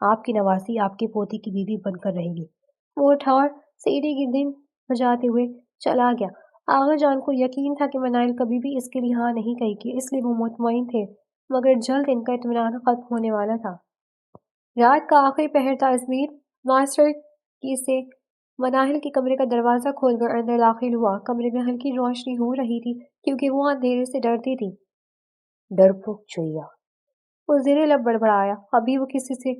آپ کی نواسی آپ کے پوتی کی بیوی بن کر رہے گی۔ وہ اٹھا اور سیڑھی کی دن بجاتے ہوئے چلا گیا۔ آغا جان کو یقین تھا کہ منائل کبھی بھی اس کے لیے ہاں نہیں کہے گی، اس لیے وہ مطمئن تھے، مگر جلد ان کا اطمینان ختم ہونے والا تھا۔ رات کا آخری پہر تھا۔ ازمیر ماسٹر کی سے مناہل کے کمرے کا دروازہ کھول کر اندر داخل ہوا۔ کمرے میں ہلکی روشنی ہو رہی تھی کیونکہ وہ اندھیرے سے ڈرتی تھی۔ ڈرپوک چوہیا، وہ زیر لب بڑبڑایا۔ ابھی وہ کسی سے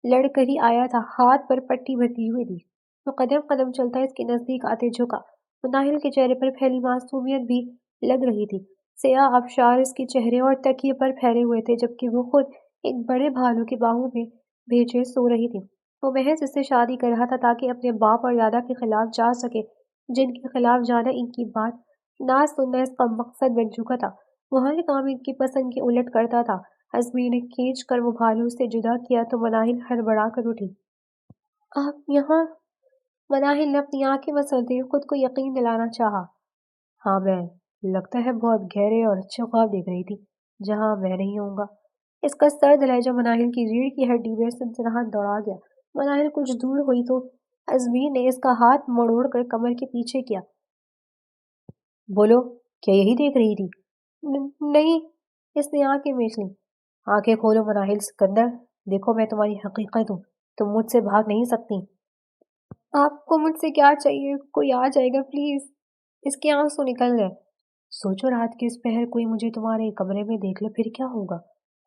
لڑ کر ہی آیا تھا، ہاتھ پر پٹی بندھی ہوئی تھی۔ وہ قدم قدم چلتا اس کے نزدیک آتے جھکا۔ مناہل کے چہرے پر پھیلی معصومیت بھی لگ رہی تھی۔ سیاہ آبشار اس کے چہرے اور تکیے پر پھیلے ہوئے تھے، جبکہ وہ خود ایک بڑے بھالو کے باہوں میں بھیجے سو رہی تھی۔ وہ محض اس سے شادی کر رہا تھا تاکہ اپنے باپ اور دادا کے خلاف جا سکے، جن کے خلاف جانا ان کی بات نہ سننا اس کا مقصد بن چکا تھا۔ وہ ہر کام ان کی پسند کے الٹ کرتا تھا۔ ازمیر نے کھینچ کر وہ بھالو سے جدا کیا تو مناہل ہڑبڑا کر اٹھی۔ آپ یہاں؟ مناہل نے اپنی آنکھیں مسلتے ہوئے خود کو یقین دلانا چاہا۔ ہاں میں لگتا ہے بہت گہرے اور اچھے خواب دیکھ رہی تھی جہاں میں نہیں ہوں گا۔ اس کا سرد لہجہ مناہل کی ریڑھ کی ہڈی میں سنسناہٹ دوڑا گیا۔ مناہل کچھ دور ہوئی تو ازمیر نے اس کا ہاتھ مڑوڑ کر کمر کے پیچھے کیا۔ بولو، کیا یہی دیکھ رہی تھی؟ نہیں، اس نے آنکھیں میچ لیں۔ آنکھیں کھولو مناہل سکندر، دیکھو میں تمہاری حقیقت ہوں، تم مجھ سے بھاگ نہیں سکتی۔ آپ کو مجھ سے کیا چاہیے؟ کوئی آ جائے گا پلیز۔ اس کے آنسو نکل گئے۔ سوچو رات کے اس پہر کوئی مجھے تمہارے کمرے میں دیکھ لے، پھر کیا ہوگا؟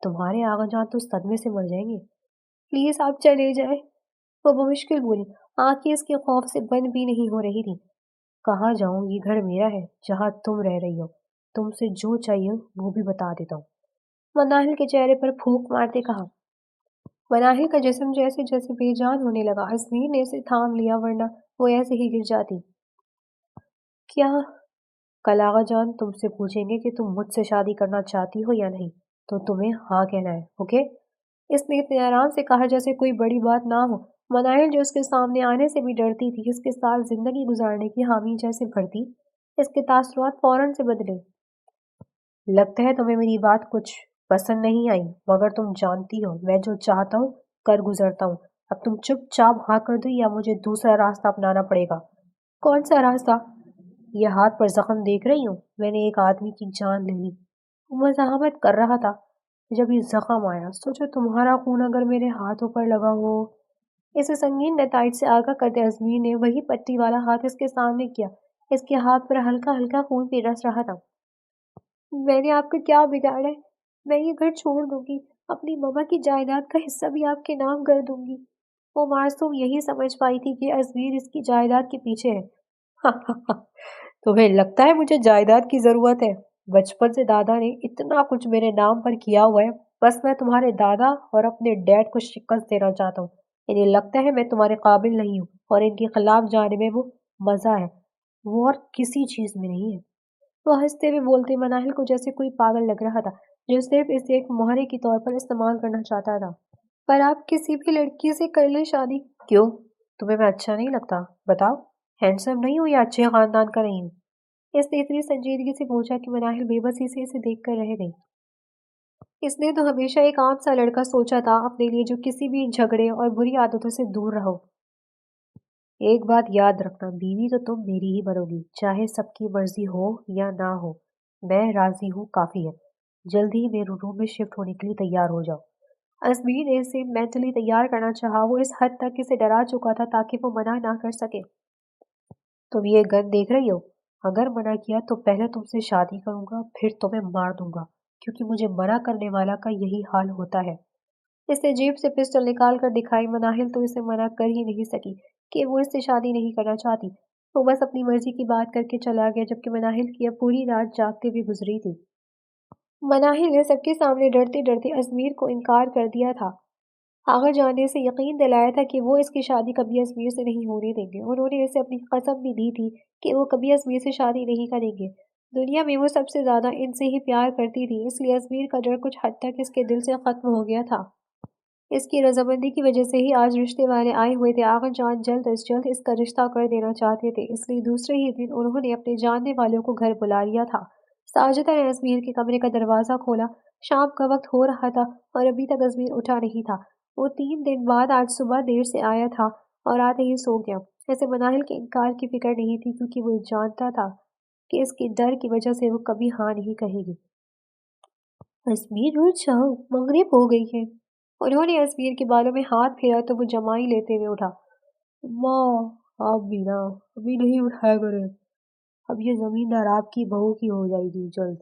تمہارے آغا جان تو صدمے سے مر جائیں گے۔ پلیز آپ چلے جائیں، وہ بمشکل بولی۔ آنکھیں اس کے خوف سے بند بھی نہیں ہو رہی تھی۔ کہاں جاؤں؟ یہ گھر میرا ہے جہاں تم رہ رہی ہو، تم سے جو چاہیے وہ بھی بتا دیتا ہوں۔ مناہل کے چہرے پر پھونک مارتے کہا۔ مناہل کا جسم جیسے جیسے بے جان ہونے لگا۔ ازمیر نے اسے تھام لیا، ورنہ وہ ایسے ہی گر جاتی۔ کیا؟ کل آغا جان تم سے پوچھیں گے کہ تم مجھ سے شادی کرنا چاہتی ہو یا نہیں، تو تمہیں ہاں کہنا ہے، اوکے؟ اس نے اتنے آرام سے کہا جیسے کوئی بڑی بات نہ ہو۔ مناہل جو اس کے سامنے آنے سے بھی ڈرتی تھی، اس کے ساتھ زندگی گزارنے کی حامی جیسے بھرتی، اس کے تاثرات فوراً سے بدلے۔ لگتا ہے تمہیں میری بات کچھ پسند نہیں آئی، مگر تم جانتی ہو میں جو چاہتا ہوں کر گزرتا ہوں۔ اب تم چپ چاپ ہاں کر دو یا مجھے دوسرا راستہ اپنانا پڑے گا۔ کون سا راستہ؟ یہ ہاتھ پر زخم دیکھ رہی ہوں، میں نے ایک آدمی کی جان لے لی۔ وہ مزاحمت کر رہا تھا۔ جب یہ زخم آیا، سوچو تمہارا خون اگر میرے ہاتھوں پر لگا ہو۔ اسے سنگین نتائج سے آگاہ کرتے ازمیر نے وہی پٹی والا ہاتھ اس کے سامنے کیا۔ اس کے ہاتھ پر ہلکا ہلکا خون بھی رس رہا تھا۔ میں نے آپ کا کیا بگاڑا ہے؟ میں یہ گھر چھوڑ دوں گی، اپنی ماما کی جائیداد کا حصہ بھی آپ کے نام کر دوں گی۔ وہ معصوم یہی سمجھ پائی تھی کہ ازمیر اس کی جائیداد کے پیچھے ہے۔ تمہیں لگتا ہے مجھے جائیداد کی ضرورت ہے؟ بچپن سے دادا نے اتنا کچھ میرے نام پر کیا ہوا ہے، بس میں تمہارے دادا اور اپنے ڈیڈ کو شکست دینا چاہتا ہوں۔ انہیں لگتا ہے میں تمہارے قابل نہیں ہوں اور ان کے خلاف جانے میں وہ مزہ ہے، وہ اور کسی چیز میں نہیں ہے۔ وہ ہنستے ہوئے بولتے مناہل کو جیسے کوئی پاگل لگ رہا تھا جو صرف اسے ایک مہرے کے طور پر استعمال کرنا چاہتا تھا۔ پر آپ کسی بھی لڑکی سے کر لیں شادی۔ کیوں؟ تمہیں میں اچھا نہیں لگتا؟ بتاؤ، ہینڈسم نہیں ہوں یا اچھے خاندان کا نہیں ہوں؟ اس نے اتنی سنجیدگی سے پوچھا کہ مناہل بے بسی سے اسے دیکھ کر رہ گئی۔ اس نے تو ہمیشہ ایک عام سا لڑکا سوچا تھا اپنے لیے جو کسی بھی جھگڑے اور بری عادتوں سے دور رہو۔ ایک بات یاد رکھنا، بیوی تو تم میری ہی بنو گی، چاہے سب کی مرضی ہو یا نہ ہو۔ میں راضی ہوں، کافی ہے۔ جلد ہی میرے روم میں شفٹ ہونے کے لیے تیار ہو جاؤ۔ ازمیر نے اسے مینٹلی تیار کرنا چاہا۔ وہ اس حد تک اسے ڈرا چکا تھا تاکہ وہ منع نہ کر سکے۔ تم یہ گن دیکھ رہی ہو؟ اگر منع کیا تو پہلے تم سے شادی کروں گا، پھر تمہیں مار دوں گا، کیونکہ مجھے منع کرنے والا کا یہی حال ہوتا ہے۔ اس نے جیب سے پسٹل نکال کر دکھائی۔ مناہل تو اسے منع کر ہی نہیں سکی کہ وہ اس سے شادی نہیں کرنا چاہتی۔ وہ بس اپنی مرضی کی بات کر کے چلا گیا، جبکہ مناہل کی اب پوری رات جاگتے ہوئے گزری تھی۔ مناہل نے سب کے سامنے ڈرتے ڈرتے ازمیر کو انکار کر دیا تھا۔ آغا جان نے اسے یقین دلایا تھا کہ وہ اس کی شادی کبھی ازمیر سے نہیں ہونے دیں گے۔ انہوں نے اسے اپنی قسم بھی دی تھی کہ وہ کبھی ازمیر سے شادی نہیں کریں گے۔ دنیا میں وہ سب سے زیادہ ان سے ہی پیار کرتی تھی، اس لیے ازمیر کا ڈر کچھ حد تک اس کے دل سے ختم ہو گیا تھا۔ اس کی رضامندی کی وجہ سے ہی آج رشتے والے آئے ہوئے تھے۔ آغا جان جلد از جلد اس کا رشتہ کر دینا چاہتے تھے، اس لیے دوسرے ہی دن انہوں نے اپنے جاننے والوں کو گھر بلا لیا تھا۔ ساجدہ نے ازمیر کے کمرے کا دروازہ کھولا۔ شام کا وقت ہو رہا تھا اور ابھی تک ازمیر اٹھا نہیں تھا۔ وہ 3 دن بعد آج صبح دیر سے آیا تھا اور آتے ہی سو گیا۔ ایسے مناہل کے انکار کی فکر نہیں تھی کیونکہ وہ جانتا تھا کہ اس کے ڈر کی وجہ سے وہ کبھی ہاں نہیں کہے گی۔ ازمیر اٹھ جاؤ، مغرب ہو گئی ہے۔ انہوں نے ازمیر کے بالوں میں ہاتھ پھیرا تو وہ جمائی لیتے ہوئے اٹھا۔ ماں، آپ بھی نا ابھی نہیں اٹھایا کریں، اب یہ زمیندار آپ کی بہو کی ہو جائے گی جلد۔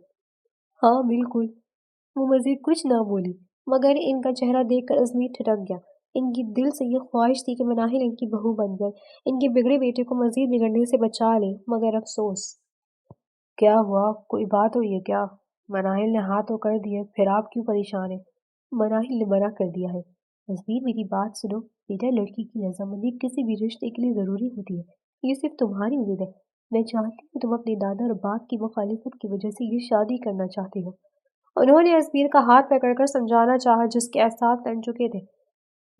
ہاں بالکل۔ وہ مزید کچھ نہ بولی مگر ان کا چہرہ دیکھ کر ازمیر ٹھٹک گیا۔ ان کی دل سے یہ خواہش تھی کہ مناہل ان کی بہو بن جائے، ان کے بگڑے بیٹے کو مزید بگڑنے سے بچا لے، مگر افسوس۔ کیا ہوا؟ کوئی بات ہوئی ہے کیا؟ مناہل نے ہاتھ تو کر دیے، پھر آپ کیوں پریشان ہیں؟ مناہل نے منع کر دیا ہے۔ ازمیر میری بات سنو بیٹا، لڑکی کی رضامندی کسی بھی رشتے کے لیے ضروری ہوتی ہے، یہ صرف تمہاری امید ہے۔ میں چاہتی ہوں تم اپنے دادا اور باپ کی مخالفت کی وجہ سے یہ شادی کرنا چاہتے ہو۔ انہوں نے ازمیر کا ہاتھ پکڑ کر سمجھانا چاہا جس کے اعصاب تن چکے تھے۔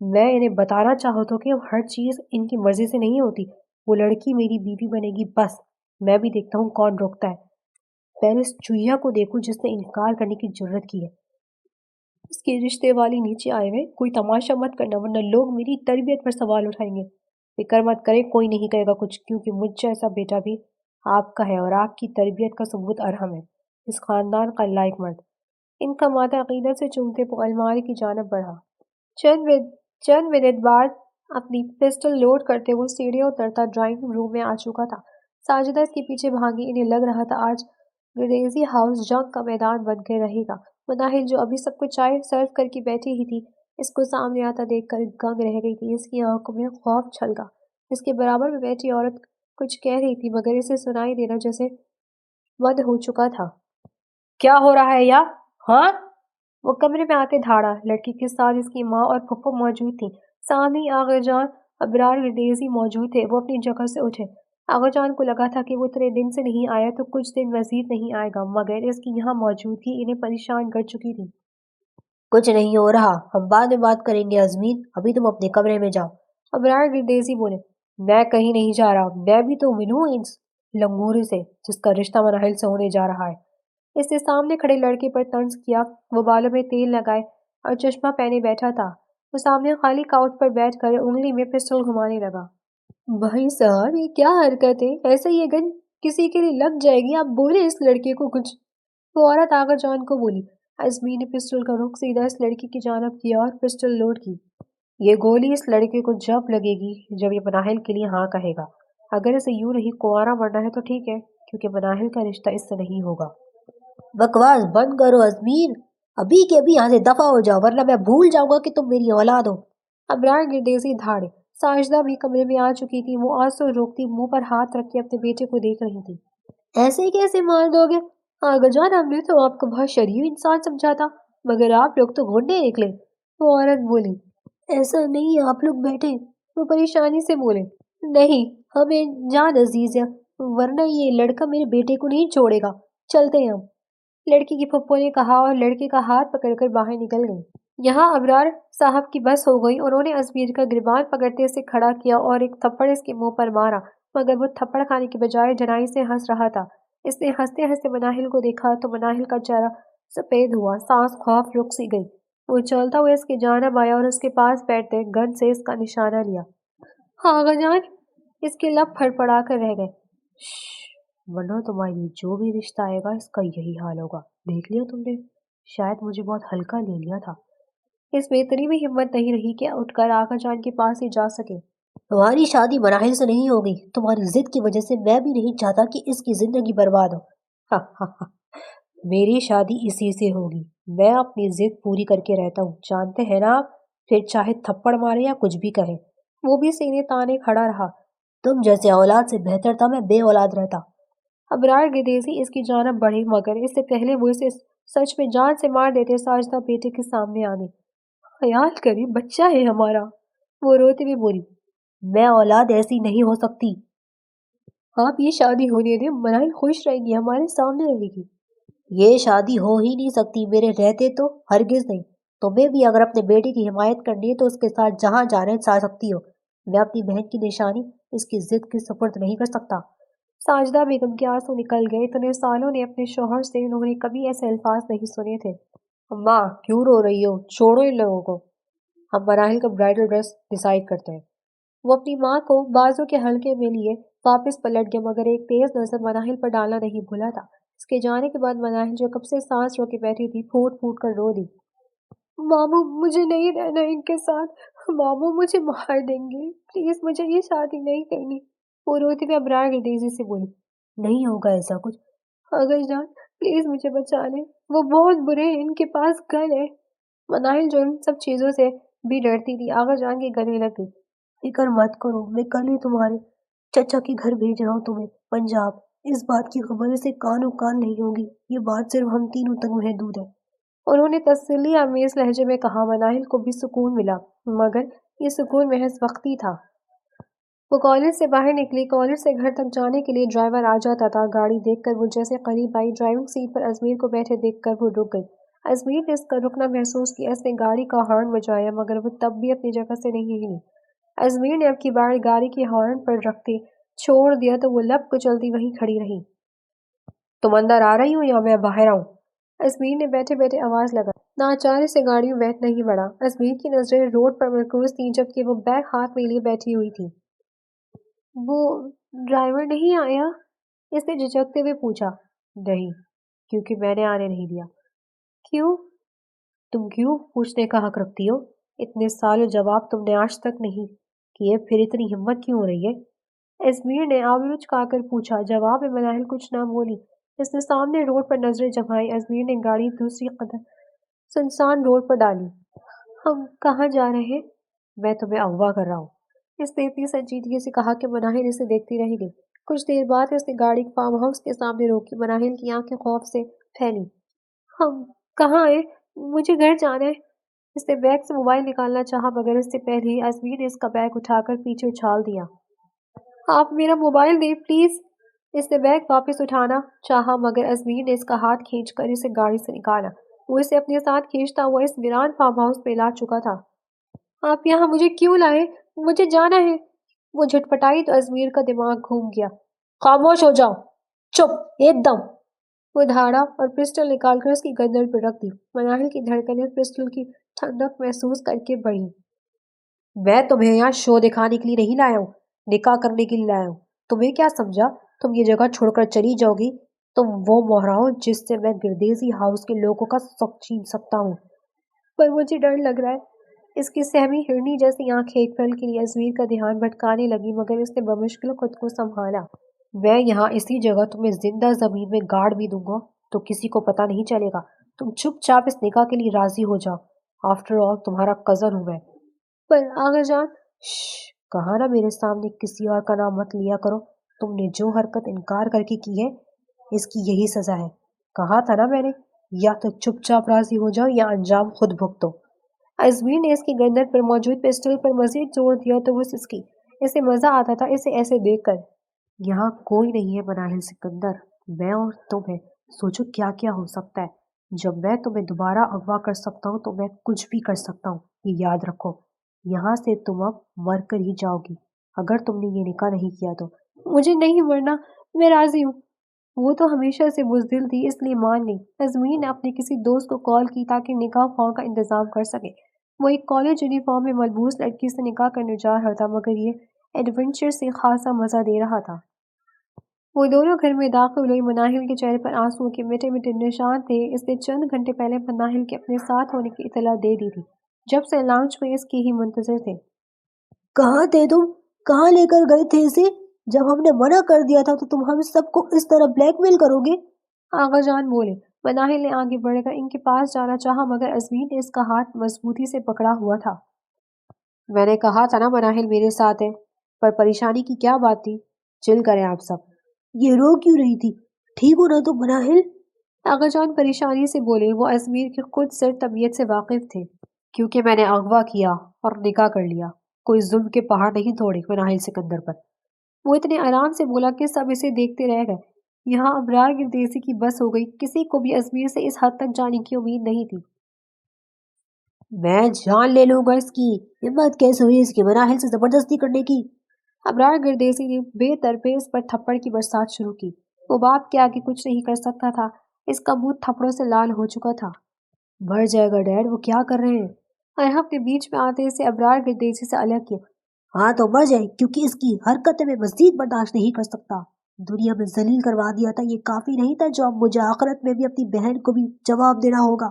میں انہیں بتانا چاہتا ہوں کہ ہر چیز ان کی مرضی سے نہیں ہوتی، وہ لڑکی میری بیوی بنے گی بس، میں بھی دیکھتا ہوں کون روکتا ہے۔ پہلے اس چوہیا کو دیکھو جس نے انکار کرنے کی جرت کی ہے۔ اس کے رشتے والی نیچے آئے ہوئے، کوئی تماشا مت کرنا ورنہ لوگ میری تربیت پر سوال اٹھائیں گے۔ فکر مت کرے، کوئی نہیں کہے گا کچھ، کیونکہ مجھ جیسا بیٹا بھی آپ کا ہے اور آپ کی تربیت کا ثبوت ارحم ہے، اس خاندان کا لائق مرد۔ ان کا ماتھا عقیدت سے چومتے وہ الماری کی جانب بڑھا۔ چند منٹ بعد اپنی پسٹل لوڈ کرتے وہ سیڑھیاں اترتا ڈرائنگ روم میں آ چکا تھا۔ ساجدہ اس کے پیچھے بھاگی، انہیں لگ رہا تھا آج گریزی ہاؤس جنگ کا میدان بن کے رہے گا۔ مناہل جو ابھی سب کو چائے سرو کر کے بیٹھی ہی تھی، اس کو سامنے آتا دیکھ کر گنگ رہ گئی تھی۔ اس کی آنکھوں میں خوف چھلکا۔ اس کے برابر میں بیٹھی عورت کچھ کہہ رہی تھی مگر اسے سنائی دینا جیسے بند ہو چکا تھا۔ کیا ہو رہا ہے یا؟ ہاں؟ وہ کمرے میں آتے دھاڑا۔ لڑکی کے ساتھ اس کی ماں اور پھپھو موجود تھی۔ سامنے آغا جان ابرار گردیزی موجود تھے۔ وہ اپنی جگہ سے اٹھے۔ آغا جان کو لگا تھا کہ وہ اتنے دن سے نہیں آیا تو کچھ دن مزید نہیں آئے گا، مگر اس کی یہاں موجودگی انہیں پریشان کر چکی تھی۔ کچھ نہیں ہو رہا، ہم بعد میں بات کریں گے ازمیر، ابھی تم اپنے کمرے میں جاؤ۔ ابرار گردیزی بولے، میں کہیں نہیں جا رہا، میں بھی تو ملوں اس لنگورے سے جس کا رشتہ مناہل سے ہونے جا رہا ہے۔ اس نے سامنے کھڑے لڑکے پر طنز کیا۔ وہ بالوں میں تیل لگائے اور چشمہ پہنے بیٹھا تھا۔ وہ سامنے خالی کاؤچ پر بیٹھ کر انگلی میں پسٹل گھمانے لگا۔ بھائی صاحب، یہ کیا حرکت ہے؟ ایسے یہ گن کسی کے لیے لگ جائے گی، آپ بولے اس لڑکے کو کچھ۔ وہ عورت آغا جان کو بولی۔ ازمیر نے پسٹل کا رخ سیدھا اس لڑکی کی جانب کیا اور پسٹل لوڈ کی۔ یہ گولی اس لڑکے کو جب لگے گی جب یہ مناہل کے لیے ہاں کہے گا۔ اگر اسے یوں نہیں کنوارا مرنا ہے تو ٹھیک ہے، کیونکہ مناہل کا رشتہ اس سے نہیں ہوگا۔ بکواس بند کرو ازمیر، ابھی کے ابھی یہاں سے دفع ہو جاؤ ورنہ میں بھول جاؤں گا کہ تم میری اولاد ہو۔ ابرار گردیزی دھاڑے۔ ساجدہ بھی کمرے میں آ چکی تھی۔ وہ آنسو روکتی منہ پر ہاتھ رکھ کے اپنے بیٹے کو دیکھ رہی تھی۔ ایسے کیسے مار دو گے؟ آغا جان، ہم نے تو آپ کو بہت شریف انسان سمجھا تھا، مگر آپ لوگ تو گنڈے نکلے۔ وہ عورت بولی۔ ایسا نہیں، آپ لوگ بیٹھے۔ وہ پریشانی سے بولے، نہیں، ہمیں جان عزیز ہے، ورنہ یہ لڑکا میرے بیٹے کو نہیں چھوڑے گا، چلتے ہیں ہم، لڑکی کی پھپھو نے کہا اور لڑکے کا ہاتھ پکڑ کر باہر نکل گئی۔ یہاں ابرار صاحب کی بس ہو گئی۔ انہوں نے ازمیر کا گریبان پکڑتے اسے کھڑا کیا اور ایک تھپڑ اس کے منہ پر مارا، مگر وہ تھپڑ کھانے کے بجائے ڈھنائی سے ہنس رہا تھا۔ اس نے ہنستے ہنستے مناہل کو دیکھا تو مناہل کا چہرہ سفید ہوا، سانس خوف رک سی گئی۔ وہ چلتا ہوا اس کی جانب آیا اور اس کے پاس بیٹھتے گن سے اس کا نشانہ لیا۔ آغا جان، اس کے لب پھڑپڑا کر رہ گئے۔ ورنہ تمہارے لیے جو بھی رشتہ آئے گا اس کا یہی حال ہوگا، دیکھ لیا تم نے؟ شاید مجھے بہت ہلکا لے لیا تھا۔ اس میں اتنی بھی ہمت نہیں رہی کہ اٹھ کر آغا جان کے پاس ہی جا سکے۔ تمہاری شادی مناہل سے نہیں ہوگی، تمہاری ضد کی وجہ سے میں بھی نہیں چاہتا کہ اس کی زندگی برباد ہو۔ میری شادی اسی سے ہوگی، میں اپنی ضد پوری کر کے رہتا ہوں، جانتے ہیں نا آپ، پھر چاہے تھپڑ مارے یا کچھ بھی کہے۔ وہ بھی سینے تانے کھڑا رہا۔ تم جیسے اولاد سے بہتر تھا میں بے اولاد رہتا۔ ابرار گردیزی اس کی جانب بڑھے مگر اس سے پہلے وہ اسے سچ میں جان سے مار دیتے ساجدہ بیٹے کے سامنے آ گئی۔ خیال کریں، بچہ ہے ہمارا، وہ روتے ہوئے بولی۔ میں اولاد ایسی نہیں ہو سکتی۔ آپ یہ شادی ہونے دیں، مناہل خوش رہے گی، ہمارے سامنے رہے گی۔ یہ شادی ہو ہی نہیں سکتی، میرے رہتے تو ہرگز نہیں۔ تمہیں بھی اگر اپنے بیٹے کی حمایت کرنی ہے تو اس کے ساتھ جہاں جانے جا سکتی ہو، میں اپنی بہن کی نشانی اس کی ضد کی سپرد نہیں کر سکتا۔ ساجدہ بیگم کے آنسو نکل گئے۔ اتنے سالوں نے اپنے شوہر سے انہوں نے کبھی ایسے الفاظ نہیں سنے تھے۔ اماں کیوں رو رہی ہو؟ چھوڑو ان لوگوں کو۔ ہم مراحل کا برائڈل ڈریس ڈیسائیڈ کرتے ہیں۔ وہ اپنی ماں کو بازو کے حلقے میں لیے واپس پلٹ گیا، مگر ایک تیز نظر مراحل پر ڈالنا نہیں بھولا تھا۔ اس کے جانے کے بعد مراحل جو کب سے سانس رو کے بیٹھی تھی پھوٹ پھوٹ کر رو دی۔ ماموں مجھے نہیں رہنا ان کے ساتھ، ماموں مجھے مار دیں گے، پلیز مجھے یہ شادی نہیں کرنی، وہ روتے ہوئے ابرار تیزی سے بولی۔ نہیں ہوگا ایسا کچھ۔ اگر جان پلیز مجھے بچا لیں، وہ بہت برے ہیں، ان کے پاس گن ہے۔ مناہل جو ان سب چیزوں سے بھی ڈرتی تھی آغا جان کے گلے لگ گئی۔ فکر مت کرو، میں کل ہی تمہارے چچا کے گھر بھیج رہا ہوں تمہیں پنجاب۔ اس بات کی خبر سے کان و کان نہیں ہوگی، یہ بات صرف ہم تینوں تک محدود ہے۔ انہوں نے تسلی آمیز لہجے میں کہا۔ مناہل کو بھی سکون ملا، مگر یہ سکون محض وقتی تھا۔ وہ کالج سے باہر نکلی۔ کالج سے گھر تک جانے کے لیے ڈرائیور آ جاتا تھا۔ گاڑی دیکھ کر وہ جیسے قریب آئی، ڈرائیونگ سیٹ پر ازمیر کو بیٹھے دیکھ کر وہ رک گئی۔ ازمیر نے اس کا رکنا محسوس کیا۔ اس نے گاڑی کا ہارن بجایا، مگر وہ تب بھی اپنی جگہ سے نہیں ہلی۔ ازمیر نے اب کی بار گاڑی کے ہارن پر رکھتے چھوڑ دیا تو وہ لب کچلتی وہیں کھڑی رہی۔ تم اندر آ رہی ہو یا میں باہر آؤں؟ ازمیر نے بیٹھے بیٹھے آواز لگا۔ ناچارے سے گاڑی میں بیٹھنا ہی پڑا۔ ازمیر کی نظریں روڈ پر مرکوز تھیں، جبکہ وہ بیگ ہاتھ میں لیے بیٹھی ہوئی تھی۔ وہ ڈرائیور نہیں آیا؟ اس نے جھجکتے ہوئے پوچھا۔ نہیں، کیونکہ میں نے آنے نہیں دیا۔ کیوں؟ تم کیوں پوچھنے کا حق رکھتی ہو؟ اتنے سالوں جواب تم نے آج تک نہیں کیے، پھر اتنی ہمت کیوں ہو رہی ہے؟ ازمیر نے آبرو چکا کر پوچھا۔ جواب میں مناہل کچھ نہ بولی۔ اس نے سامنے روڈ پر نظریں جمائی۔ ازمیر نے گاڑی دوسری قدر سنسان روڈ پر ڈالی۔ ہم کہاں جا رہے ہیں؟ میں تمہیں اغوا کر رہا ہوں، اس نے اتنی سنجیدگی سے کہا کہ مناہل اسے دیکھتی رہ گئی۔ کچھ دیر بعد اس نے گاڑی فارم ہاؤس کے سامنے روکی۔ مناہل کی آنکھیں خوف سے پھیلی۔ ہم کہاں ہیں؟ مجھے گھر جانا ہے۔ اس نے بیگ سے موبائل نکالنا چاہا، مگر اس سے پہلے ہی ازمیر نے اس کا بیگ اٹھا کر پیچھے اچھال دیا۔ آپ میرا موبائل دیں پلیز۔ اس نے بیگ واپس اٹھانا چاہا، مگر ازمیر نے اس کا ہاتھ کھینچ کر اسے گاڑی سے نکالا۔ وہ اسے اپنے ساتھ کھینچتا ہوا اس ویران فارم ہاؤس میں لا چکا تھا۔ آپ یہاں مجھے کیوں لائے؟ مجھے جانا ہے۔ وہ جھٹپٹائی تو ازمیر کا دماغ گھوم گیا۔ خاموش ہو جاؤ، چپ ایک دم۔ وہ دھاڑا اور پسٹل نکال کر اس کی گردن پر رکھ دی۔ مناہل کی دھڑکنیں پسٹل کی ٹھنڈک محسوس کر کے بڑھی۔ میں تمہیں یہاں شو دکھانے کے لیے نہیں لایا ہوں، نکاح کرنے کے لیے لایا ہوں۔ تمہیں کیا سمجھا تم یہ جگہ چھوڑ کر چلی جاؤ گی؟ تم وہ مہرا ہو جس سے میں گردیزی ہاؤس کے لوگوں کا سب چھین سکتا ہوں۔ پر مجھے ڈر لگ رہا ہے۔ اس کی سہمی ہرنی جیسی آنکھیں ایک پل کے لیے ازمیر کا دھیان بھٹکانے لگی، مگر اس نے بمشکل خود کو سنبھالا۔ میں یہاں اسی جگہ تمہیں زندہ زمین میں گاڑ بھی دوں گا تو کسی کو پتہ نہیں چلے گا۔ تم چپ چاپ اس نکاح کے لیے راضی ہو جاؤ، آفٹر آل تمہارا کزن ہوں میں۔ پر آغا جان۔ کہا نا میرے سامنے کسی اور کا نام مت لیا کرو۔ تم نے جو حرکت انکار کر کے کی ہے اس کی یہی سزا ہے۔ کہا تھا نا میں نے، یا تو چپ چاپ راضی ہو جاؤ یا انجام خود بھگتو۔ ازمیر نے اس کی گردن پر موجود پسٹل پر مزید زور دیا تو وہ سسکی۔ اسے مزہ آتا تھا اسے ایسے دیکھ کر۔ یہاں کوئی نہیں ہے مناہل سکندر، میں اور تم ہیں۔ سوچو کیا کیا ہو سکتا ہے۔ جب میں تمہیں دوبارہ اغوا کر سکتا ہوں تو میں کچھ بھی کر سکتا ہوں، یہ یاد رکھو۔ یہاں سے تم اب مر کر ہی جاؤ گی اگر تم نے یہ نکاح نہیں کیا تو۔ مجھے نہیں مرنا، میں راضی ہوں۔ وہ تو ہمیشہ سے بزدل تھی، اس لیے مان گئی۔ ازمیر نے اپنے کسی دوست کو کال کی تاکہ نکاح خوان کا انتظام کر سکے۔ وہ ایک کالج یونیفارم میں ملبوس لڑکی سے نکاح کرنے جا رہا تھا، مگر یہ ایڈونچر سے خاصا مزہ دے رہا تھا۔ وہ دونوں گھر میں داخل ہوئی۔ مناہل کے چہرے پر آنسوؤں کے مٹے مٹے نشان تھے۔ اس نے چند گھنٹے پہلے مناہل کے اپنے ساتھ ہونے کی اطلاع دے دی تھی، جب سے لاؤنج میں اس کی ہی منتظر تھے۔ کہاں تھے تم؟ کہاں لے کر گئے تھے اسے؟ جب ہم نے منع کر دیا تھا تو تم ہم سب کو اس طرح بلیک میل کرو گے؟ آغا جان بولے۔ مناہل نے آگے بڑھ کر ان کے پاس جانا چاہا، مگر ازمیر نے اس کا ہاتھ مضبوطی سے پکڑا ہوا تھا۔ میں نے کہا تھا نا مناہل میرے ساتھ ہے، پر پریشانی کی کیا بات تھی؟ چل کریں آپ سب۔ یہ رو کیوں رہی تھی؟ ٹھیک ہو نا تم مناہل؟ آغا جان پریشانی سے بولے۔ وہ ازمیر کی خود سر طبیعت سے واقف تھے۔ کیونکہ میں نے اغوا کیا اور نکاح کر لیا، کوئی ظلم کے پہاڑ نہیں توڑے مناہل سکندر پر۔ وہ اتنے آرام سے بولا کہ سب اسے دیکھتے رہ گئے۔ یہاں ابرار گردیسی کی بس ہو گئی۔ کسی کو بھی ازمیر سے اس حد تک جانے کی امید نہیں تھی۔ میں جان لے لوں گا اس کی، ہمت کیسے ہوئی اس کی مناہل سے زبردستی کرنے کی؟ ابرار گردیسی نے بے تربیت اس پر تھپڑ کی برسات شروع کی۔ وہ باپ کے آگے کچھ نہیں کر سکتا تھا، اس کا منہ تھپڑوں سے لال ہو چکا تھا۔ مر جائے گا ڈیڈ، وہ کیا کر رہے ہیں؟ ارحم نے بیچ میں آتے اسے ابرار گردیسی سے الگ کیا۔ ہاں تو مر جائے، کیونکہ اس کی حرکتیں میں مزید برداشت نہیں کر سکتا۔ دنیا میں ذلیل کروا دیا تھا، یہ کافی نہیں تھا جو اب مجھے آخرت میں بھی اپنی بہن کو بھی جواب دینا ہوگا۔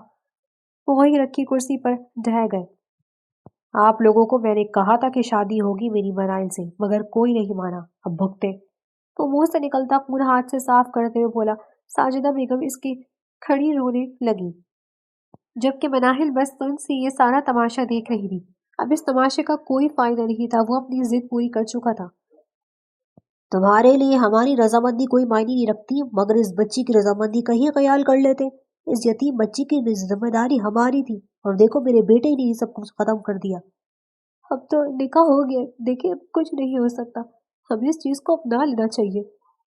وہ وہیں رکھی کرسی پر ڈھہ گئے۔ آپ لوگوں کو میں نے کہا تھا کہ شادی ہوگی میری منائل سے، مگر کوئی نہیں مانا، اب بھگتے۔ وہ منہ سے نکلتا خون ہاتھ سے صاف کرتے ہوئے بولا۔ ساجدہ بیگم اس کی کھڑی رونے لگی، جبکہ مناہل بس تن سے یہ سارا تماشا دیکھ رہی تھی۔ اب اس تماشے کا کوئی فائدہ نہیں تھا، وہ اپنی ضد پوری کر چکا تھا۔ تمہارے لیے ہماری رضامندی کوئی معنی نہیں رکھتی، مگر اس بچی کی رضامندی کا ہی خیال کر لیتے۔ اس یتیم بچی کی ذمہ داری ہماری تھی، اور دیکھو میرے بیٹے نے یہ سب کچھ ختم کر دیا۔ اب تو نکاح ہو گیا، دیکھیں اب کچھ نہیں ہو سکتا، ہمیں اس چیز کو اپنا لینا چاہیے،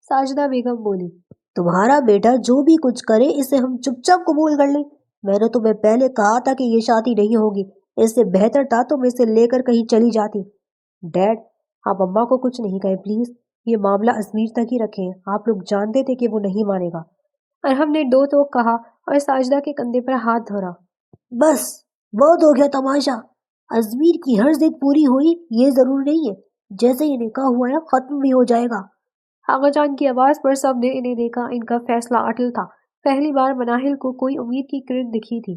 ساجدہ بیگم بولی۔ تمہارا بیٹا جو بھی کچھ کرے اسے ہم چپ چاپ قبول کر لیں۔ میں نے تمہیں پہلے کہا تھا کہ یہ شادی نہیں ہوگی، اس سے بہتر تھا تم اسے لے کر کہیں چلی جاتی۔ ڈیڈ، آپ اماں کو کچھ نہیں کہیں پلیز، یہ معاملہ ازمیر تک ہی رکھیں، آپ لوگ جانتے تھے کہ وہ نہیں مانے گا۔ ارحم نے دو تو کہا اور ساجدہ کے کندھے پر ہاتھ دھرا۔ بس بہت ہو گیا تماشا، ازمیر کی ہر ضد پوری ہوئی یہ ضرور نہیں ہے، جیسے یہ نکاح ہوا ہے ختم بھی ہو جائے گا۔ آغا جان کی آواز پر سب نے انہیں دیکھا، ان کا فیصلہ اٹل تھا۔ پہلی بار مناہل کو کوئی امید کی کرن دکھی تھی۔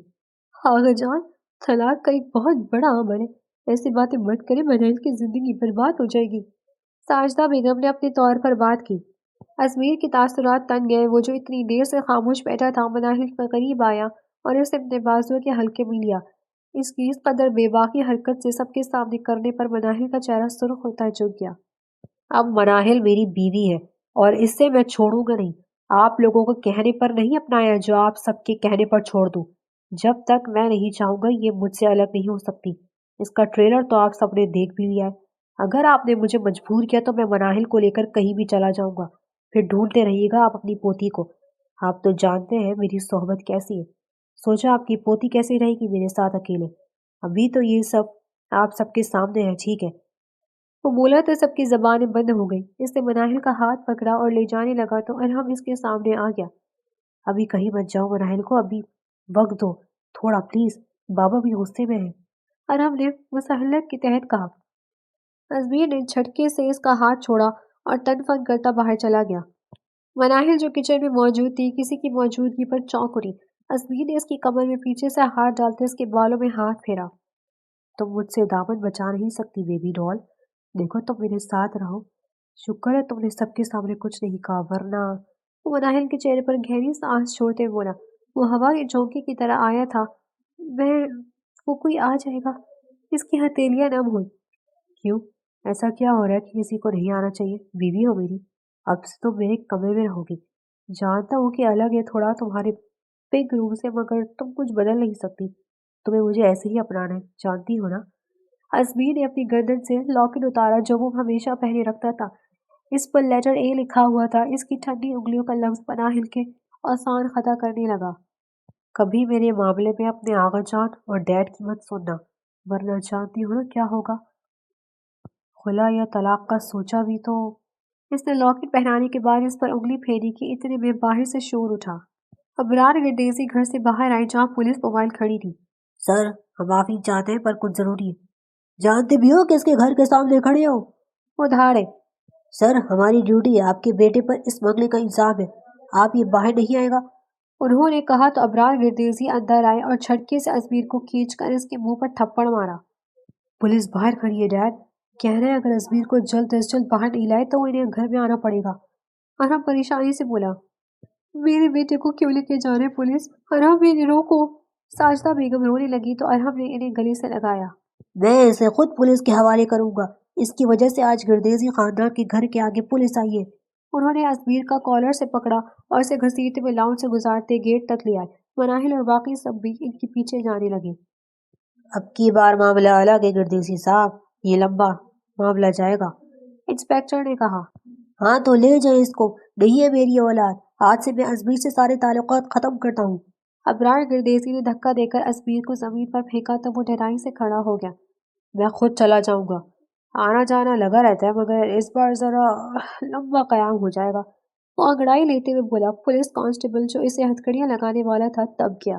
آغا جان، طلاق کا ایک بہت بڑا عمل ہے، ایسی باتیں مت کریں، مناہل کی زندگی برباد ہو جائے گی۔ ساجدہ بیگم نے اپنے طور پر بات کی۔ ازمیر کے تاثرات تن گئے، وہ جو اتنی دیر سے خاموش بیٹھا تھا مناہل کے قریب آیا اور اسے اپنے بازو کے حلقے میں لیا۔ اس کی اس قدر بے باکی حرکت سے سب کے سامنے کرنے پر مناہل کا چہرہ سرخ ہوتا جھک گیا۔ اب مناہل میری بیوی ہے اور اس سے میں چھوڑوں گا نہیں، آپ لوگوں کو کہنے پر نہیں اپنایا جو آپ سب کے کہنے پر چھوڑ دوں۔ جب تک میں نہیں چاہوں گا یہ مجھ سے الگ نہیں ہو سکتی۔ اس کا ٹریلر تو آپ سب نے دیکھ بھی لیا ہے، اگر آپ نے مجھے مجبور کیا تو میں مناہل کو لے کر کہیں بھی چلا جاؤں گا، پھر ڈھونڈتے رہیے گا آپ اپنی پوتی کو۔ آپ تو جانتے ہیں میری صحبت کیسی ہے، سوچا آپ کی پوتی کیسی رہے گی میرے ساتھ اکیلے۔ ابھی تو یہ سب آپ سب کے سامنے ہے، ٹھیک ہے؟ وہ بولا تو سب کی زبانیں بند ہو گئی۔ اس نے مناہل کا ہاتھ پکڑا اور لے جانے لگا تو ارحم اس کے سامنے آ گیا۔ ابھی کہیں مت جاؤ مناہل کو، ابھی وقت دو تھوڑا پلیز، بابا بھی غصے میں ہے۔ ارحم نے مسالت کے تحت کہا۔ ازمیر نے جھٹکے سے اس کا ہاتھ چھوڑا اور تن فن کرتا باہر چلا گیا۔ مناہل جو کچن میں موجود تھی کسی کی موجودگی پر چونک اٹھی۔ ازمیر نے اس کی کمر میں پیچھے سے ہاتھ ڈالتے اس کے بالوں میں ہاتھ پھیرا۔ تم مجھ سے دامن بچا نہیں سکتی بیبی ڈال، دیکھو تم میرے ساتھ رہو، شکر ہے تم نے سب کے سامنے کچھ نہیں کہا، ورنہ۔ وہ مناہل کے چہرے پر گہری سانس چھوڑتے بولا۔ وہ ہوا کے جھونکے کی طرح آیا تھا۔ وہ کوئی آ جائے گا۔ اس کی ہتھیلیاں نم ہوئی۔ کیوں ایسا کیا ہو رہا ہے کہ کسی کو نہیں آنا چاہیے؟ بیوی ہو میری، اب سے تم میرے کمرے میں رہو گی۔ جانتا ہوں کہ الگ ہے تھوڑا تمہارے پگ روم سے، مگر تم کچھ بدل نہیں سکتی، تمہیں مجھے ایسے ہی اپنانا ہے، جانتی ہو نا؟ ازمیر نے اپنی گردن سے لاکٹ اتارا جو وہ ہمیشہ پہنے رکھتا تھا۔ اس پر لیٹر اے لکھا ہوا تھا۔ اس کی ٹھنڈی انگلیوں کا لفظ مناہل کے آسان خطا کرنے لگا۔ کبھی میرے معاملے میں اپنے آغا جان اور ڈیڈ کی مت سننا، ورنہ جانتی ہو نا کیا ہوگا؟ خلا یا طلاق کا سوچا بھی تو۔ اس نے لاکٹ پہنانے کے بعد اس پر انگلی پھیری کہ اتنے میں باہر سے شور اٹھا۔ ابرار گردیسی گھر سے باہر آئی جہاں پولیس موبائل کھڑی تھی۔ سر، ہم معافی چاہتے ہیں پر کچھ ضروری ہے۔ جانتے بھی ہو کہ اس کے گھر کے سامنے کھڑے ہو؟ وہ دھاڑے۔ سر، ہماری ڈیوٹی ہے، آپ کے بیٹے پر اس منگلے کا الزام ہے، آپ یہ باہر نہیں آئے گا؟ انہوں نے کہا تو ابرار گردیسی اندر آئے اور جھٹکے سے ازمیر کو کھینچ کر اس کے منہ پر تھپڑ مارا۔ پولیس باہر کھڑی ہے ڈیڈ، کہہ رہے ہیں اگر ازمیر کو جلد از جلد باہر نہیں لائے تو انہیں گھر میں آنا پڑے گا۔ ارحم پریشانی سے بولا۔ میرے بیٹے کو کیوں لے کے جا رہے پولیس؟ ارحم انہیں روکو۔ ساجدہ بیگم رونے لگی تو ارحم نے انہیں گلے سے لگایا۔ میں اسے خود پولیس کے حوالے کروں گا، اس کی وجہ سے آج گردیسی خاندان کے گھر کے آگے پولیس آئی ہے۔ انہوں نے ازمیر کا کالر سے پکڑا اور اسے گھسیٹتے ہوئے لاؤن سے گزارتے گیٹ تک لے آئے۔ مناہل اور باقی سب بھی ان کے پیچھے جانے لگے۔ اب کی بار معاملہ الگ ہے گردیسی صاحب، یہ لمبا معاملہ جائے گا، انسپیکٹر نے کہا۔ ہاں تو لے جائیں اس کو، نہیں ہے میری اولاد، آج سے میں ازمیر سے سارے تعلقات ختم کرتا ہوں۔ ابرار گردیسی نے دھکا دے کر ازمیر کو زمین پر پھینکا تو وہ ڈھرائی سے کھڑا ہو گیا۔ میں خود چلا جاؤں گا، آنا جانا لگا رہتا ہے مگر اس بار ذرا لمبا قیام ہو جائے گا۔ وہ انگڑائی لیتے ہوئے بولا۔ پولیس کانسٹیبل جو اسے ہتھکڑیاں لگانے والا تھا تب گیا۔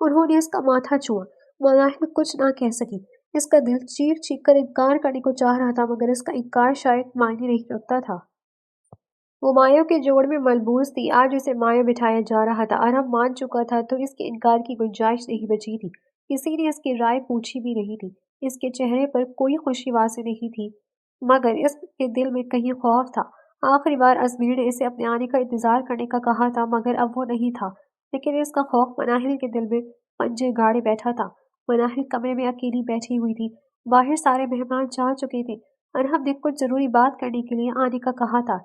انہوں نے اس کا ماتھا چھوا۔ مراحل کچھ نہ کہہ سکی۔ اس کا دل چیخ چیخ کر انکار کرنے کو چاہ رہا تھا، مگر اس کا انکار شاید معنی نہیں رکھتا تھا۔ وہ مایوں کے جوڑ میں ملبوس تھی، آج اسے مایوں بٹھایا جا رہا تھا۔ ارحم مان چکا تھا تو اس کے انکار کی گنجائش نہیں بچی تھی۔ کسی نے اس کی رائے پوچھی بھی نہیں تھی۔ اس کے چہرے پر کوئی خوشی واضح نہیں تھی، مگر اس کے دل میں کہیں خوف تھا۔ آخری بار ازمیر نے اسے اپنے آنے کا انتظار کرنے کا کہا تھا، مگر اب وہ نہیں تھا، لیکن اس کا خوف مناہل کے دل میں پنجے گاڑے بیٹھا تھا۔ مناہل کمرے میں اکیلی بیٹھی ہوئی تھی، باہر سارے مہمان جا چکے تھے۔ ارحم نے کچھ ضروری بات کرنے کے لیے آنے کا کہا تھا،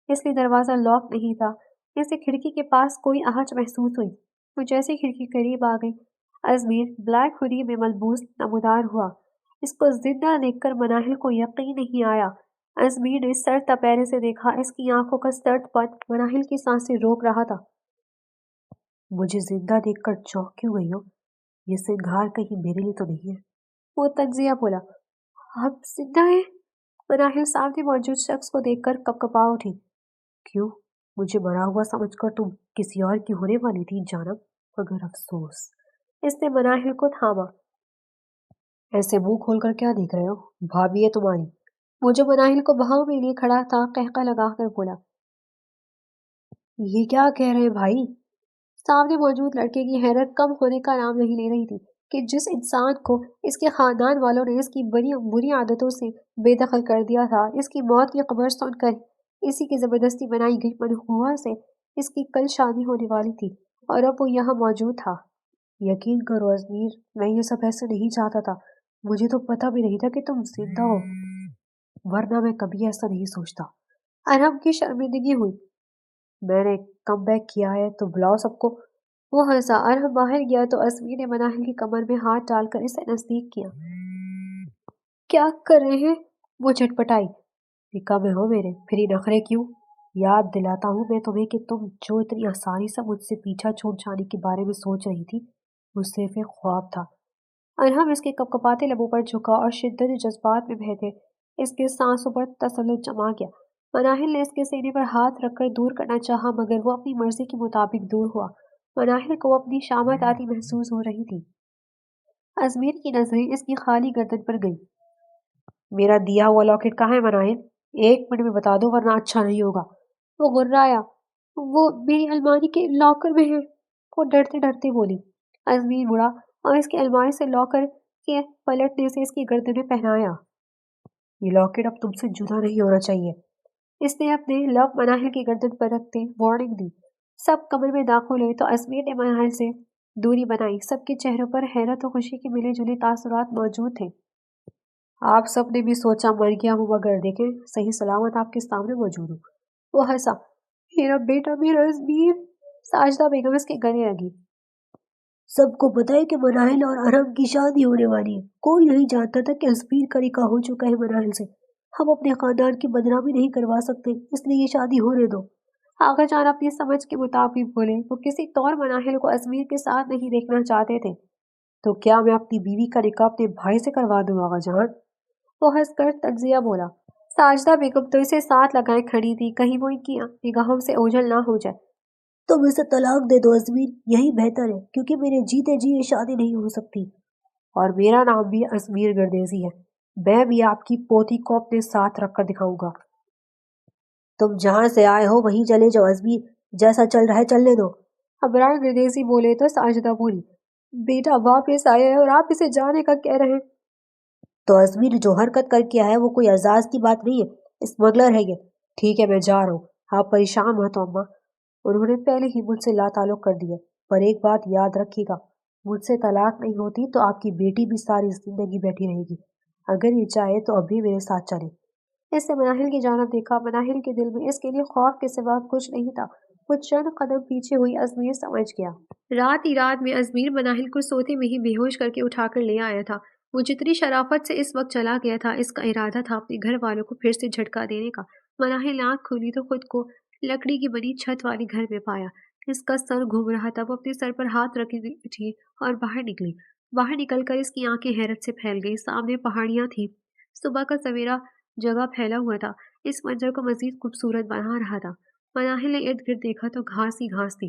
اس لیے دروازہ لاک نہیں تھا۔ اسے کھڑکی کے پاس کوئی آہٹ محسوس ہوئی۔ وہ جیسے کھڑکی قریب آ گئی، ازمیر بلیک ہوڈی میں ملبوس نمودار ہوا۔ اس کو زندہ دیکھ کر مناہل کو یقین نہیں آیا۔ ازمیر نے سر تپیرے سے دیکھا، اس کی آنکھوں کا سرد پن مناہل کی سانسیں روک رہا تھا۔ مجھے زندہ دیکھ کر چونک کیوں گئی ہو؟ یہ سنگھار کہیں میرے لیے تو نہیں ہے؟ وہ تجزیہ بولا۔ آپ زندہ ہیں؟ مناہل سامنے موجود شخص کو دیکھ کر کپکپا اٹھی۔ کیوں؟ مجھے مرا ہوا سمجھ کر تم کسی اور کی ہونے والی تھی جانب، مگر افسوس۔ اس نے مناہل کو تھاما۔ ایسے منہ کھول کر کیا دیکھ رہے ہو؟ بھابھی ہے تمہاری۔ وہ جو مناہل کو بہاؤ میں لیے کھڑا تھا قہقہ لگا کر بولا۔ یہ کیا کہہ رہے بھائی؟ سامنے موجود لڑکے کی حیرت کم ہونے کا نام نہیں لے رہی تھی کہ جس انسان کو اس کے خاندان والوں نے اس کی بری عادتوں سے بے دخل کر دیا تھا، اس کی موت کی خبر سن کر اسی کی زبردستی بنائی گئی منہوا سے اس کی کل شادی ہونے والی تھی، اور اب وہ یہاں موجود تھا۔ یقین کرو ازمیر، میں یہ سب ایسے نہیں چاہتا تھا۔ مجھے تو پتہ بھی نہیں تھا کہ تم زندہ ہو، ورنہ میں کبھی ایسا نہیں سوچتا۔ ارحم کی شرمندگی ہوئی۔ میں نے کم بیک کیا ہے تو بلاؤ سب کو۔ وہ ہنسا۔ ارحم باہر گیا تو ازمیر نے مناہل کی کمر میں ہاتھ ڈال کر اسے نزدیک کیا۔ کیا کر رہے ہیں؟ وہ چٹپٹائی۔ نکاح میں ہو میرے، پھر یہ نخرے کیوں؟ یاد دلاتا ہوں میں تمہیں کہ تم جو اتنی آسانی سے مجھ سے پیچھا چھوٹ جانے کے بارے میں سوچ رہی تھی، وہ صرف ایک خواب تھا۔ ارحم اس کے کپکپاتے لبوں پر جھکا اور شدت جذبات میں بہتے اس کے سانسوں پر تسلط جما گیا۔ مناہل نے اس کے سینے پر ہاتھ رکھ کر دور کرنا چاہا، مگر وہ اپنی مرضی کے مطابق دور ہوا۔ مناہل کو اپنی شامت آتی محسوس ہو رہی تھی۔ ازمیر کی نظریں اس کی خالی گردن پر گئی۔ میرا دیا ہوا لاکٹ کہاں ہے مناہل؟ 1 منٹ میں بتا دو ورنہ اچھا نہیں ہوگا۔ وہ غرایا۔ وہ میری الماری کے لاکر میں ہے، وہ ڈرتے ڈرتے بولی۔ ازمیر مڑا اور اس کی الماری سے لاکر کے پلٹنے سے اس کی گردن میں پہنایا۔ یہ لاکٹ اب تم سے جدا نہیں ہونا چاہیے۔ اس نے اپنے لب مناہل کی گردن پر رکھتے وارننگ دی۔ سب کمرے میں داخل ہوئے تو ازمیر نے مناہل سے دوری بنائی۔ سب کے چہروں پر حیرت و خوشی کے ملے جلے تاثرات موجود تھے۔ آپ سب نے بھی سوچا مر گیا ہوں، مگر دیکھیں صحیح سلامت آپ کے سامنے موجود ہوں۔ وہ ہنسا۔ میرا بیٹا، میرا ازمیر۔ ساجدہ بیگم اس کے گلے لگی۔ سب کو پتہ ہے کہ مناہل اور ارحم کی شادی ہونے والی ہے۔ کوئی نہیں جانتا تھا کہ ازمیر کا نکاح ہو چکا ہے مناہل سے۔ ہم اپنے خاندان کی بدنامی نہیں کروا سکتے، اس لیے یہ شادی ہونے دو۔ آغا جان اپنی سمجھ کے مطابق بولے۔ وہ کسی طور مناہل کو ازمیر کے ساتھ نہیں دیکھنا چاہتے تھے۔ تو کیا میں اپنی بیوی کا نکاح اپنے بھائی سے کروا دوں آغا جان؟ وہ ہنس کر تجزیہ بولا۔ ساجدہ بیگم تو اسے ساتھ لگائے کھڑی تھی، کہیں وہ ان کی نگاہوں سے اوجھل نہ ہو جائے۔ تم اسے طلاق دے دو ازمیر، یہی بہتر ہے، کیونکہ میرے جیتے جی یہ شادی نہیں ہو سکتی۔ اور میرا نام بھی ازمیر گردیزی ہے۔ میں بھی آپ کی پوتی کو اپنے ساتھ رکھ کر دکھاؤں گا۔ تم جہاں سے آئے ہو وہیں چلے جاؤ ازمیر، جیسا چل رہا ہے چلنے دو۔ ابرار گردیزی بولے تو ساجدہ بولی۔ بیٹا واپس آیا ہے اور آپ اسے جانے کا کہہ رہے ہیں۔ تو ازمیر جو حرکت کر کے آیا ہے وہ کوئی اعزاز کی بات نہیں ہے، اسمگلر ہے یہ۔ ٹھیک ہے میں جا رہا ہوں، آپ پریشان مت ہو اماں۔ انہوں نے پہلے ہی مجھ سے لا تعلق کر دیا، پر ایک بات یاد رکھیے گا، مجھ سے طلاق نہیں ہوتی تو آپ کی بیٹی بھی ساری زندگی بیٹھی رہے گی۔ اگر یہ چاہے تو ابھی میرے ساتھ چلے۔ اس نے مناہل کی جانب دیکھا۔ مناہل کے دل میں اس کے لیے خوف کے سوا کچھ نہیں تھا۔ وہ چند قدم پیچھے ہوئی، ازمیر سمجھ گیا۔ رات ہی رات میں ازمیر مناہل کو سوتے میں ہی بے ہوش کر کے اٹھا کر لے آیا تھا۔ وہ جتنی شرافت سے اس وقت چلا گیا تھا، اس کا ارادہ تھا اپنے گھر والوں کو پھر سے جھٹکا دینے کا۔ مناہل آنکھ کھولی تو خود کو لکڑی کی بنی چھت والی گھر میں پایا۔ اس کا سر گھوم رہا تھا۔ وہ اپنے سر پر ہاتھ رکھے اٹھی اور باہر نکلی۔ باہر نکل کر اس کی آنکھیں حیرت سے پھیل گئی۔ سامنے پہاڑیاں تھیں، صبح کا سویرا جگہ پھیلا ہوا تھا، اس منظر کو مزید خوبصورت بنا رہا تھا۔ مناہل نے ارد گرد دیکھا تو گھاس ہی گھاس تھی۔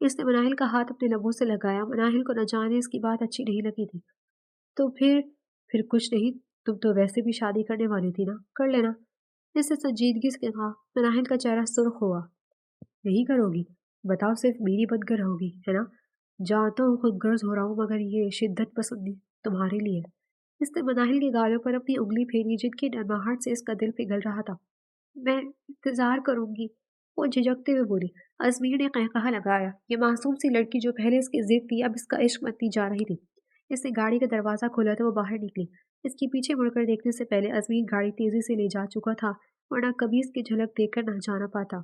اس نے مناہل کا ہاتھ اپنے لبوں سے لگایا۔ مناہل کو نہ جانے اس کی بات اچھی نہیں لگی تھی۔ تو پھر کچھ نہیں، تم تو ویسے بھی شادی کرنے والی تھی نا، کر لینا۔ اس نے سنجیدگی سے کہا۔ مناہل کا چہرہ سرخ ہوا۔ نہیں کرو گی؟ بتاؤ، صرف میری بن کر رہو گی، ہے نا؟ جانتا ہوں خود غرض ہو رہا ہوں، مگر یہ شدت پسندی تمہارے لیے۔ اس نے مناہل کے گالوں پر اپنی انگلی پھیری جن کی نرماہٹ سے اس کا دل پگھل رہا تھا۔ میں انتظار کروں گی، وہ جھجکتے ہوئے بولی۔ ازمیر نے قہقہہ لگایا۔ یہ معصوم سی لڑکی جو پہلے اس کی ضد تھی اب اس کا عشق بنتی جا رہی تھی۔ اس نے گاڑی کا دروازہ کھولا تو وہ باہر نکلی۔ اس کے پیچھے مڑ کر دیکھنے سے پہلے ازمیر گاڑی تیزی سے لے جا چکا تھا، ورنہ کبھی اس کی جھلک دیکھ کر نہ جانا پاتا۔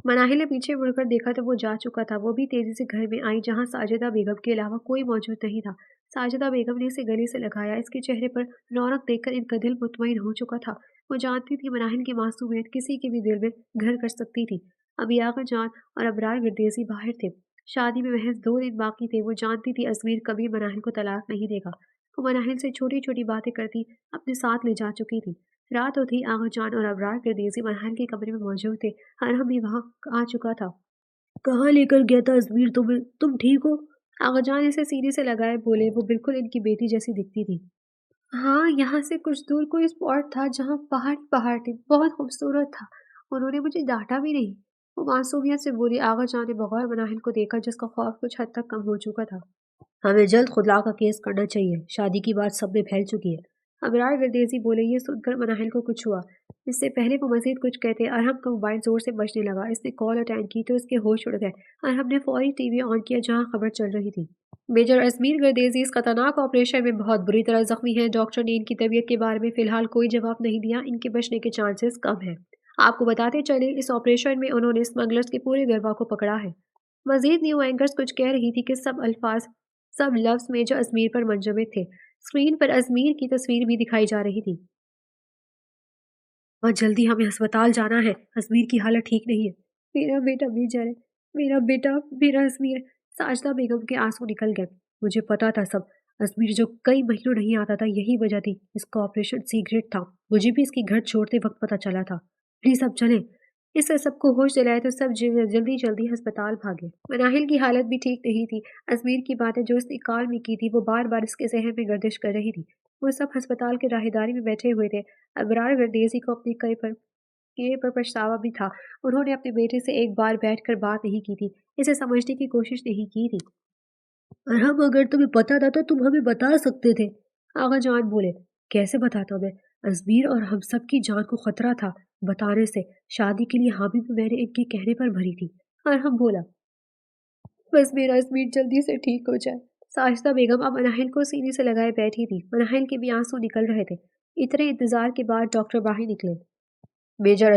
مناہل نے پیچھے مڑ کر دیکھا تو وہ جا چکا تھا۔ وہ بھی تیزی سے گھر میں آئی جہاں ساجدہ بیگم کے علاوہ کوئی موجود نہیں تھا۔ ساجدہ بیگم نے اسے گلے سے لگایا۔ اس کے چہرے پر رونق دیکھ کر ان کا دل مطمئن ہو چکا تھا۔ وہ جانتی تھی مناہل کی معصومیت کسی کے بھی دل میں گھر کر سکتی تھی۔ ابھی آغا جان اور ابرار گردیزی باہر تھے۔ شادی میں محض 2 دن باقی تھے۔ وہ جانتی تھی ازمیر کبھی مناہل کو طلاق نہیں دے گا۔ وہ مناہل سے چھوٹی چھوٹی باتیں کرتی اپنے ساتھ لے جا چکی تھی۔ رات ہوتی آغا جان اور ابرار گردیزی مناہل کے کمرے میں موجود تھے۔ ارحم بھی وہاں آ چکا تھا۔ کہاں لے کر گیا تھا ازمیر تمہیں؟ تم ٹھیک ہو؟ آغا جان اسے سینے سے لگائے بولے۔ وہ بالکل ان کی بیٹی جیسی دکھتی تھی۔ ہاں، یہاں سے کچھ دور کوئی اسپاٹ تھا جہاں پہاڑ تھے، بہت خوبصورت تھا۔ انہوں نے مجھے ڈانٹا بھی نہیں، وہ معصومیت سے بولی۔ آغا جان نے بغور مناہل کو دیکھا جس کا خوف کچھ حد تک کم ہو چکا تھا۔ ہمیں جلد خلا کا کیس کرنا چاہیے، شادی کی بات سب میں پھیل چکی ہے۔ ابرار گردیزی بولے۔ یہ سن کر مناہل کو کچھ ہوا۔ اس سے پہلے وہ مزید کچھ کہتے ارحم کا موبائل زور سے بجنے لگا۔ اس نے کال اٹینڈ کی تو اس کے ہوش اڑ گئے۔ ارحم نے فوری ٹی وی آن کیا جہاں خبر چل رہی تھی۔ میجر ازمیر گردیزی اس خطرناک آپریشن میں بہت بری طرح زخمی ہیں۔ ڈاکٹر نے ان کی طبیعت کے بارے میں فی الحال کوئی جواب نہیں دیا۔ ان کے بچنے کے چانسز کم ہیں۔ آپ کو بتاتے چلیں، اس آپریشن میں انہوں نے اسمگلرز کے پورے گروہ کو پکڑا ہے۔ مزید نیو اینکرز کچھ کہہ رہی تھی کہ سب لفظ میجر ازمیر پر منجمد تھے۔ اسکرین پر ازمیر کی تصویر بھی دکھائی جا رہی تھی۔ بہت جلدی ہمیں ہسپتال جانا ہے، ازمیر کی حالت ٹھیک نہیں ہے۔ میرا بیٹا میجر ہے، میرا بیٹا، میرا ازمیر۔ ساجدہ بیگم کے آنسو نکل گئے۔ مجھے پتا تھا سب، ازمیر جو کئی مہینوں نہیں آتا تھا یہی وجہ تھی۔ اس کا آپریشن سیکریٹ تھا، مجھے بھی اس کی گھر چھوڑتے وقت پتا چلا تھا۔ پلیز اب چلیں۔ اس سے سب کو ہوش دلائے تو سب جلدی ہسپتال بھاگے۔ مناہل کی حالت بھی ٹھیک نہیں تھی۔ ازمیر کی باتیں جو اس نے کال میں کی تھی وہ بار بار اس کے ذہن میں گردش کر رہی تھی۔ وہ سب ہسپتال کے راہداری میں بیٹھے ہوئے تھے۔ ابرار گردیزی کو اپنے کیے پر پچھتاوا بھی تھا۔ انہوں نے اپنے بیٹے سے ایک بار بیٹھ کر بات نہیں کی تھی، اسے سمجھنے کی کوشش نہیں کی تھی۔ ارحم، اگر تمہیں پتا تھا تو تم ہمیں بتا سکتے تھے۔ آغا جان بولے۔ کیسے بتاتا میں؟ ازمیر اور ہم سب کی جان کو خطرہ تھا بتانے سے۔ شادی کے لیے حامی بھی میں نے ان کے کہنے پر بھری تھی۔ ارحم بولا۔ بس میرا ازمیر جلدی سے ٹھیک ہو جائے۔ ساجدہ بیگم اب مناہل کو سینے سے لگائے بیٹھی تھی۔ مناہل کے بھی آنسو نکل رہے تھے۔ اتنے انتظار کے بعد ڈاکٹر باہر نکلے۔ میجر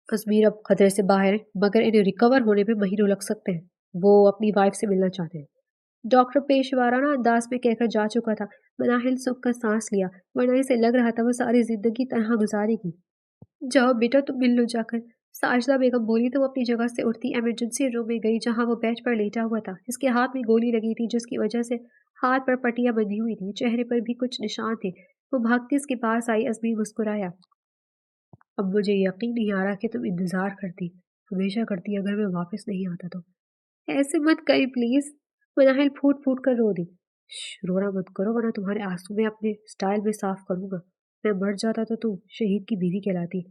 ازمیر اب خطرے سے باہر ہیں، مگر انہیں ریکور ہونے میں مہینوں لگ سکتے ہیں۔ وہ اپنی وائف سے ملنا چاہتے ہیں، ڈاکٹر پیشوارانہ انداز میں کہہ کر جا چکا تھا۔ مناہل سکھ کر سانس لیا، ورنہ اسے لگ رہا تھا وہ ساری زندگی تنہا گزارے گی۔ جاؤ بیٹا، تم مل لو جا کر، ساجدہ بیگم بولی تو وہ اپنی جگہ سے اٹھتی ایمرجنسی روم میں گئی جہاں وہ بیڈ پر لیٹا ہوا تھا۔ اس کے ہاتھ میں گولی لگی تھی جس کی وجہ سے ہاتھ پر پٹیاں بندھی ہوئی تھی، چہرے پر بھی کچھ نشان تھے۔ وہ بھاگتی اس کے پاس آئی۔ ازمیر مسکرایا۔ اب مجھے یقین نہیں آ رہا کہ تم انتظار کرتی، ہمیشہ کرتی اگر میں واپس نہیں آتا تو۔ ایسے مت کری پلیز۔ مناہل پھوٹ پھوٹ کر رو دی۔ رونا مت کرو ورنہ تمہارے آنسو میں اپنے سٹائل میں صاف کروں گا۔ میں مر جاتا تو تم شہید کی بیوی کہلاتی،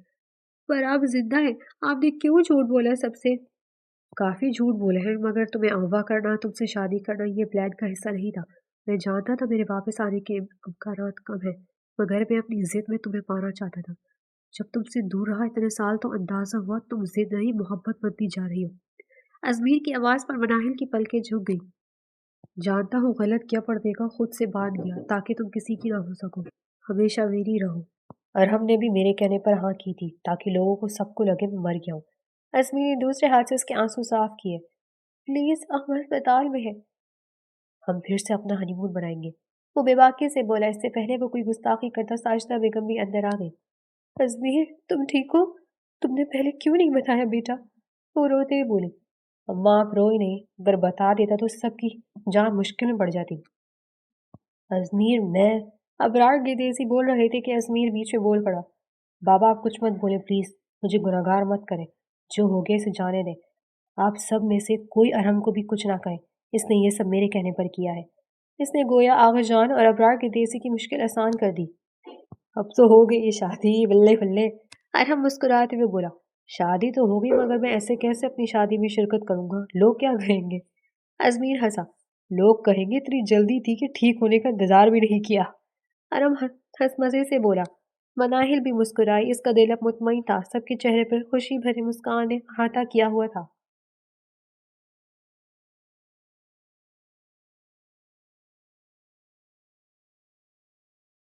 پر آپ زندہ ہیں۔ آپ نے کیوں جھوٹ بولا سب سے؟ کافی جھوٹ بولے ہیں، مگر تمہیں اغوا کرنا، تم سے شادی کرنا یہ پلان کا حصہ نہیں تھا۔ میں جانتا تھا میرے واپس آنے کے امکانات کم ہیں، مگر میں اپنی ضد میں تمہیں پانا چاہتا تھا۔ جب تم سے دور رہا اتنے سال تو اندازہ ہوا تم ضد نہیں محبت بنتی جا رہی ہو۔ ازمیر کی آواز پر مناہل کی پلکیں جھک گئی۔ جانتا ہوں غلط کیا، پردے کا خود سے باندھ گیا تاکہ تم کسی کی نہ ہو سکو، ہمیشہ میری رہو۔ ارحم نے بھی میرے کہنے پر ہاں کی تھی تاکہ لوگوں کو سب کو لگے میں مر گیا ہوں۔ ازمیر نے دوسرے ہاتھ سے اس کے آنسو صاف کیے۔ پلیز، ہم ہسپتال میں ہیں۔ ہم پھر سے اپنا ہنی مون منائیں گے، وہ بے باکی سے بولا۔ اس سے پہلے وہ کوئی گستاخی کرتا ساجدہ بیگم بھی اندر آ گئی۔ ازمیر، تم ٹھیک ہو؟ تم نے پہلے کیوں نہیں بتایا بیٹا؟ وہ روتے ہوئے بولی۔ اماں آپ روئی نہیں، اگر بتا دیتا تو سب کی جان مشکل میں پڑ جاتی۔ ازمیر، میں ابرار گردیزی بول رہے تھے کہ ازمیر بیچ میں بول پڑا۔ بابا آپ کچھ مت بولے پلیز، مجھے گناہگار مت کریں، جو ہو گیا اسے جانے دیں۔ آپ سب میں سے کوئی ارحم کو بھی کچھ نہ کہے، اس نے یہ سب میرے کہنے پر کیا ہے۔ اس نے گویا آغا جان اور ابرار کی دیسی کی مشکل آسان کر دی۔ اب تو ہو گئی یہ شادی، بلے بلے، ارحم مسکراتے ہوئے بولا۔ شادی تو ہو گئی مگر میں ایسے کیسے اپنی شادی میں شرکت کروں گا؟ لوگ کیا کہیں گے؟ ازمیر ہنسا۔ لوگ کہیں گے اتنی جلدی تھی کہ ٹھیک ہونے کا انتظار بھی نہیں کیا۔ ارحم ہنس مزے سے بولا۔ مناہل بھی مسکرائی، اس کا دل اب مطمئن تھا، سب کے چہرے پر خوشی بھری مسکان نے احاطہ کیا ہوا تھا۔